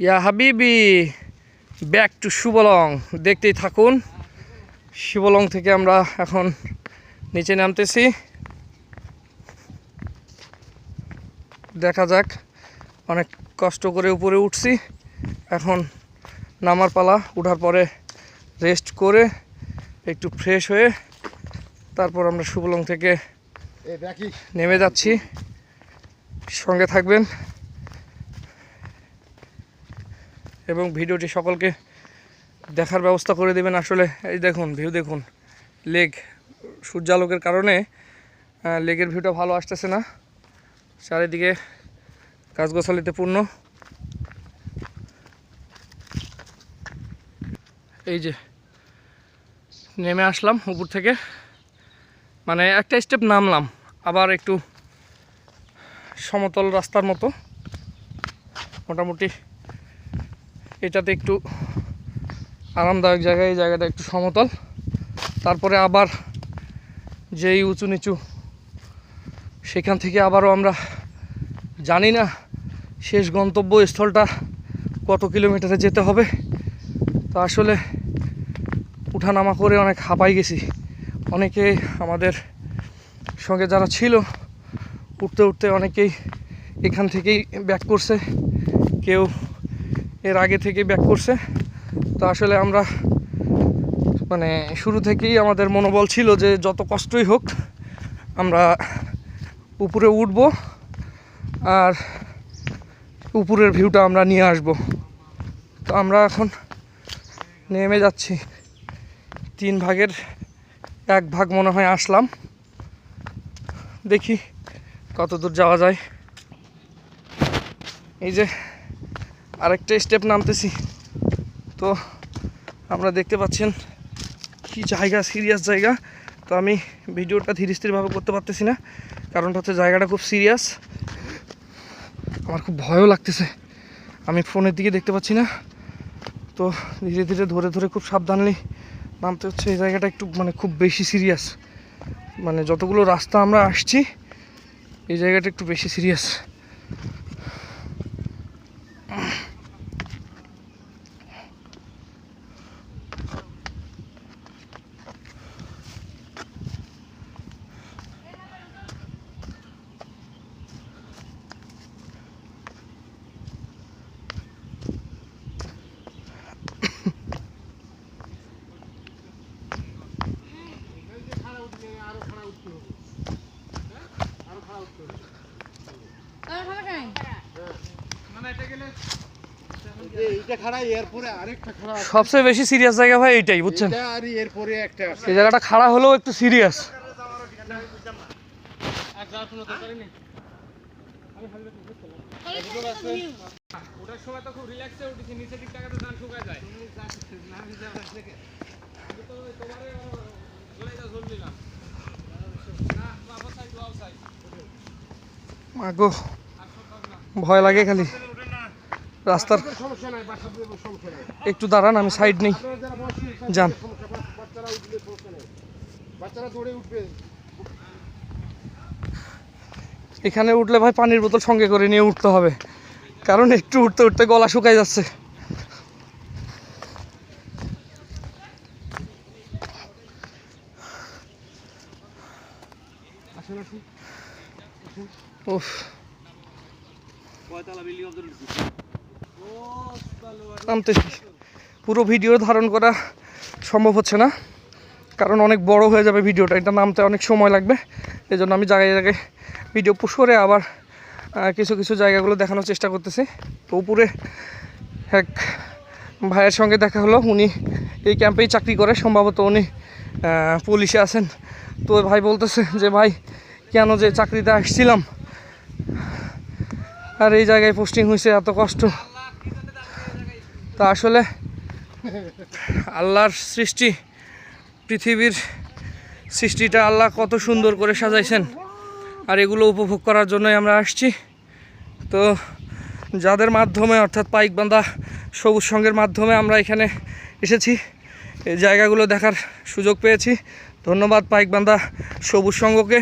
ইয়া হাবিবি, back to Shuvolong. দেখতেই থাকুন। শুভলং থেকে আমরা এখন নিচে নামতেছি। দেখা যাক, অনেক কষ্ট করে উপরে উঠছি, এখন নামার পালা। উঠার পরে রেস্ট করে একটু ফ্রেশ হয়ে তারপর আমরা শুভলং থেকে নেমে যাচ্ছি। সঙ্গে থাকবেন এবং ভিডিওটি সকলকে দেখার ব্যবস্থা করে দেবেন। আসলে এই দেখুন, ভিউ দেখুন, লেক, সূর্যালোকের কারণে লেকের ভিউটা ভালো আসতেছে না। চারিদিকে গাছগাছালিতে পূর্ণ। এই যে নেমে আসলাম উপর থেকে, মানে একটা স্টেপ নামলাম, আবার একটু সমতল রাস্তার মতো মোটামুটি। এটাতে একটু আরামদায়ক জায়গা, এই জায়গাটা একটু সমতল। তারপরে আবার যেই উঁচু নিচু, সেখান থেকে আবারও আমরা জানি না শেষ গন্তব্যস্থলটা কত কিলোমিটারে যেতে হবে। তো আসলে উঠানামা করে অনেক হাঁপাই গেছি। অনেকে আমাদের সঙ্গে যারা ছিল, উঠতে উঠতে অনেকেই এখান থেকেই ব্যাক করছে, কেউ এর আগে থেকেই ব্যাক করছে। তো আসলে আমরা মানে শুরু থেকেই আমাদের মনোবল ছিল যে যত কষ্টই হোক আমরা উপরে উঠব আর উপরের ভিউটা আমরা নিয়ে আসব। তো আমরা এখন নেমে যাচ্ছি। 3 ভাগের 1 ভাগ মনে হয় আসলাম। দেখি কত দূর যাওয়া যায়। এই যে আরেকটা স্টেপ নামতেছি। তো আমরা দেখতে পাচ্ছেন কি জায়গা, সিরিয়াস জায়গা। তো আমি ভিডিওটা ধীরে স্থিরভাবে করতে পারতেছি না, কারণটা হচ্ছে জায়গাটা খুব সিরিয়াস। আমার খুব ভয়ও লাগতেছে, আমি ফোনের দিকে দেখতে পাচ্ছি না। তো ধীরে ধীরে ধরে ধরে খুব সাবধানলি নামতে হচ্ছে। এই জায়গাটা একটু মানে খুব বেশি সিরিয়াস, মানে যতগুলো রাস্তা আমরা আসছি এই জায়গাটা একটু বেশি সিরিয়াস। সবচেয়ে বেশি সিরিয়াস জায়গা ভাই এইটাই, বুঝছেন? এই জায়গাটা খাড়া হলেও একটু সিরিয়াস। মাগো ভয় লাগে খালি। রাস্তার একটু দাঁড়ান, আমি সাইড নেই, যান। এখানে উঠলে ভাই পানির বোতল সঙ্গে করে নিয়ে উঠতে হবে, কারণ একটু উঠতে উঠতে গলা শুকাই যাচ্ছে। উফ, নামতেছি। পুরো ভিডিও ধারণ করা সম্ভব হচ্ছে না, কারণ অনেক বড় হয়ে যাবে ভিডিওটা। এটা নামতে অনেক সময় লাগবে, এই জন্য আমি জায়গায় জায়গায় ভিডিও পুশ করে আবার কিছু কিছু জায়গাগুলো দেখানোর চেষ্টা করতেছি। তো উপরে এক ভাইয়ের সঙ্গে দেখা হলো, উনি এই ক্যাম্পেই চাকরি করে, সম্ভবত উনি পুলিশে আছেন। তো ভাই বলতেছে যে ভাই কেন যে চাকরিতে আসছিলাম আর এই জায়গায় পোস্টিং হয়েছে, এত কষ্ট। তা আসলে আল্লাহর সৃষ্টি, পৃথিবীর সৃষ্টিটা আল্লাহ কত সুন্দর করে সাজাইছেন, আর এগুলো উপভোগ করার জন্যই আমরা আসছি। তো যাদের মাধ্যমে, অর্থাৎ পাইকবান্ধা সবুজ সংঘের মাধ্যমে আমরা এখানে এসেছি, এই জায়গাগুলো দেখার সুযোগ পেয়েছি। ধন্যবাদ পাইকবান্ধা সবুজ সংঘকে।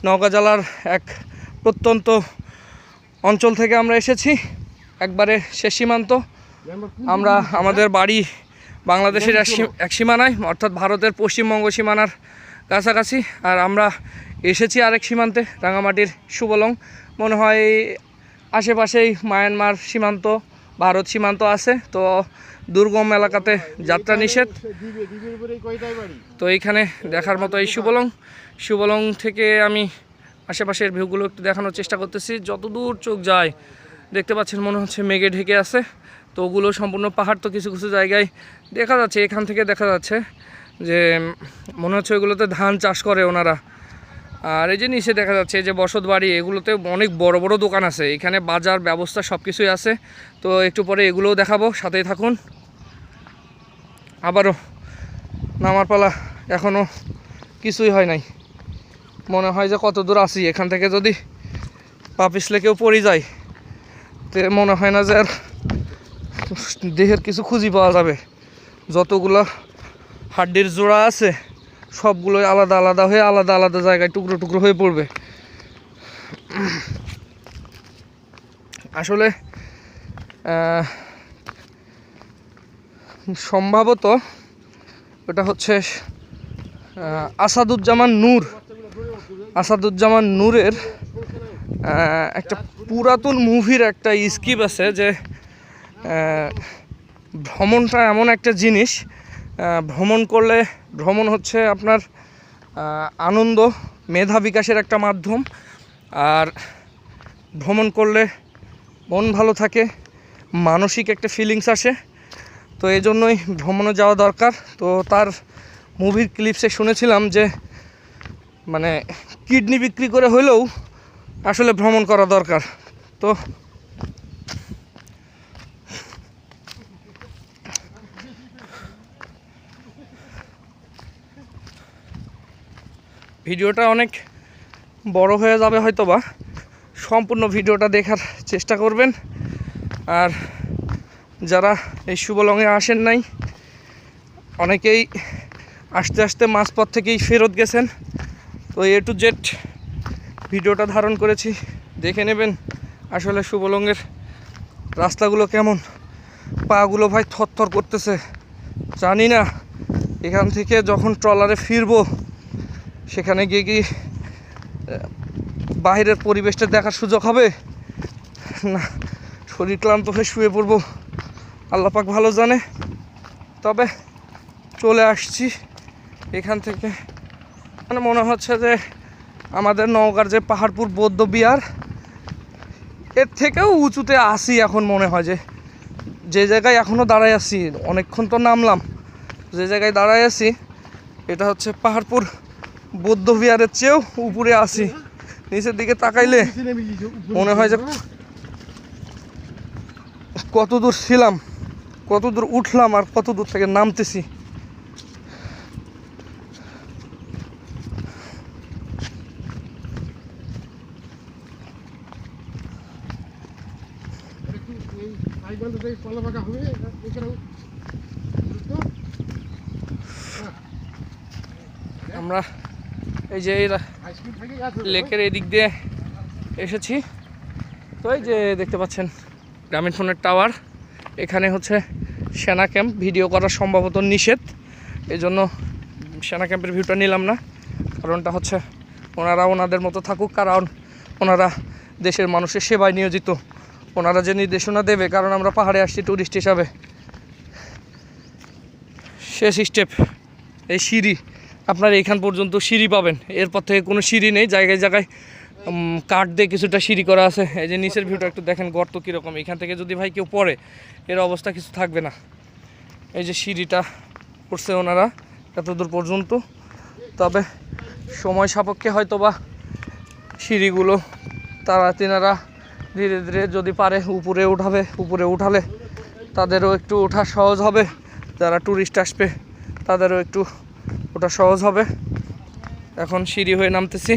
নওগাঁ জেলার এক প্রত্যন্ত অঞ্চল থেকে আমরা এসেছি, একবারে শেষ সীমান্ত। আমরা আমাদের বাড়ি বাংলাদেশের এক সীমানায়, অর্থাৎ ভারতের পশ্চিমবঙ্গ সীমানার কাছাকাছি। আর আমরা এসেছি আরেক সীমান্তে, রাঙামাটির সুবলং। মনে হয় আশেপাশেই মায়ানমার সীমান্ত, ভারত সীমান্ত আছে। তো দুর্গম এলাকাতে যাত্রা নিষেধ। তো এইখানে দেখার মতো এই সুবলং থেকে আমি আশেপাশের ভিউগুলো একটু দেখানোর চেষ্টা করতেছি। যতদূর চোখ যায় দেখতে পাচ্ছেন মনে হচ্ছে মেঘে ঢেকে আছে। তো ওগুলো সম্পূর্ণ পাহাড়। তো কিছু কিছু জায়গায় দেখা যাচ্ছে, এখান থেকে দেখা যাচ্ছে যে মনে হচ্ছে ওইগুলোতে ধান চাষ করে ওনারা। আর এই যে নিচে দেখা যাচ্ছে যে বসত বাড়ি, এগুলোতে অনেক বড় বড় দোকান আছে। এখানে বাজার ব্যবস্থা সব কিছুই আছে। তো একটু পরে এগুলোও দেখাবো, সাথেই থাকুন। আবারও নামার পালা, এখনও কিছুই হয় নাই। মনে হয় যে কত দূর আসি, এখান থেকে যদি পা পিছলে কেউ পড়ে যায় তে মনে হয় না যে আর দেহের কিছু খুঁজি পাওয়া যাবে। যতগুলো হাড্ডির জোড়া আছে সবগুলোই আলাদা আলাদা হয়ে আলাদা আলাদা জায়গায় টুকরো টুকরো হয়ে পড়বে। আসলে সম্ভবত ওটা হচ্ছে আসাদুজ্জামান নূরের একটা পুরাতন মুভির একটা স্কিপ আছে যে ভ্রমণটা এমন একটা জিনিস, ভ্রমণ হচ্ছে আপনার আনন্দ, মেধা বিকাশের একটা মাধ্যম। আর ভ্রমণ করলে মন ভালো থাকে, মানসিক একটা ফিলিংস আসে। তো এই জন্যই ভ্রমণে যাওয়া দরকার। তো তার মুভির ক্লিপসে শুনেছিলাম যে মানে কিডনি বিক্রি করে হলেও আসলে ভ্রমণ করা দরকার। তো ভিডিওটা অনেক বড় হয়ে যাবে হয়তো বা, সম্পূর্ণ ভিডিওটা দেখার চেষ্টা করবেন। আর যারা এই সুবলংয়ে আসেন নাই, অনেকেই আস্তে আস্তে মাঝপথ থেকেই ফেরত গেছেন। তো A to Z ভিডিওটা ধারণ করেছি, দেখে নেবেন আসলে সুবলংয়ের রাস্তাগুলো কেমন। পাগুলো ভাই থরথর করতেছে। জানি না এখান থেকে যখন ট্রলারে ফিরবো সেখানে গিয়ে কি বাইরের পরিবেশটা দেখার সুযোগ হবে না, শরীর ক্লান্ত হয়ে শুয়ে পড়বো, আল্লাহ পাক ভালো জানে। তবে চলে আসছি এখান থেকে, মানে মনে হচ্ছে যে আমাদের নওগাঁর যে পাহাড়পুর বৌদ্ধ বিহার, এর থেকেও উঁচুতে আসি এখন। মনে হয় যে জায়গায় এখনও দাঁড়ায় আছি, অনেকক্ষণ তো নামলাম, যে জায়গায় দাঁড়ায় আছি এটা হচ্ছে পাহাড়পুর বৌদ্ধ বিহারের চেয়েও উপরে আসি। নিচের দিকে তাকাইলে মনে হয় যে কত দূর ছিলাম, কত দূর উঠলাম আর কত দূর থেকে নামতেছি। আমরা এই যে লেকের এই দিক দিয়ে এসেছি। তো এই যে দেখতে পাচ্ছেন গ্রামীণ ফোনের টাওয়ার, এখানে হচ্ছে সেনা ক্যাম্প। ভিডিও করা সম্ভবত নিষেধ, এই জন্য সেনা ক্যাম্পের ভিউটা নিলাম না। কারণটা হচ্ছে ওনারা ওনাদের মতো থাকুক, কারণ ওনারা দেশের মানুষের সেবায় নিয়োজিত। ওনারা যে নির্দেশনা দেবে, কারণ আমরা পাহাড়ে আসছি টুরিস্ট হিসাবে। শেষ স্টেপ এই সিঁড়ি, আপনার এইখান পর্যন্ত সিঁড়ি পাবেন, এরপর থেকে কোনো সিঁড়ি নেই। জায়গায় জায়গায় কাঠ দিয়ে কিছুটা সিঁড়ি করা আছে। এই যে নিচের ভিউটা একটু দেখেন, গর্ত কীরকম। এখান থেকে যদি ভাই কেউ পড়ে এর অবস্থা কিছু থাকবে না। এই যে সিঁড়িটা করছে ওনারা এতদূর পর্যন্ত। তবে সময় সাপেক্ষে হয়তো বা সিঁড়িগুলো তেনারা ধীরে ধীরে যদি পারে উপরে উঠাবে। উপরে উঠালে তাদেরও একটু ওঠা সহজ হবে, যারা ট্যুরিস্ট আসবে তাদেরও একটু ওটা সহজ হবে। এখন সিঁড়ি হয়ে নামতেছি।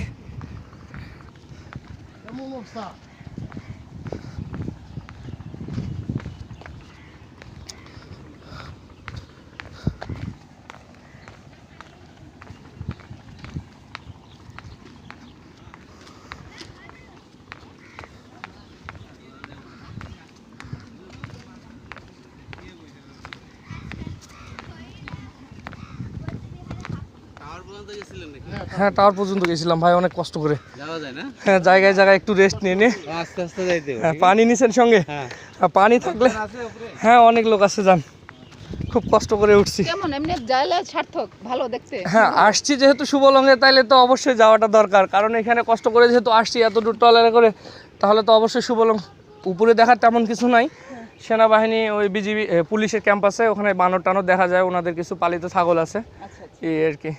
হ্যাঁ টাওয়ার পর্যন্ত গেছিলাম ভাই, অনেক কষ্ট করে। যাওয়া যায় না? হ্যাঁ জায়গায় জায়গায় একটু রেস্ট নিয়ে নে। আস্তে আস্তে যাইতে হবে। হ্যাঁ পানি নিছেন সঙ্গে? হ্যাঁ। পানি থাকলে হ্যাঁ অনেক লোক আছে, যান। খুব কষ্ট করে উঠছি। কেমন এমনি যাইলে সার্থক, ভালো দেখতে? হ্যাঁ আসছি যেহেতু শুভলঙ্গে, তাইলে তো অবশ্যই যাওয়াটা দরকার, কারণ এখানে কষ্ট করে যেহেতু আসছি এত দূর ট্রলারে করে, তাহলে তো অবশ্যই শুভলং। উপরে দেখার তেমন কিছু নাই, সেনাবাহিনী ওই বিজিবি পুলিশের ক্যাম্প আছে, ওখানে বানর টানর দেখা যায়, ওনাদের কিছু পালিত ছাগল আছে, আচ্ছা আচ্ছা। এই আর কি।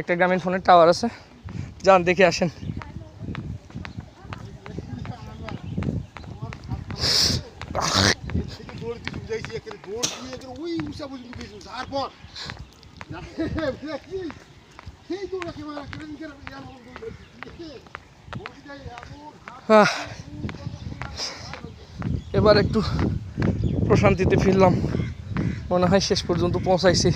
একটা গ্রামীণ ফোনের টাওয়ার আছে, যান দেখে আসেন। এবার একটু প্রশান্তিতে ফিরলাম, মনে হয় শেষ পর্যন্ত পৌঁছাইছি।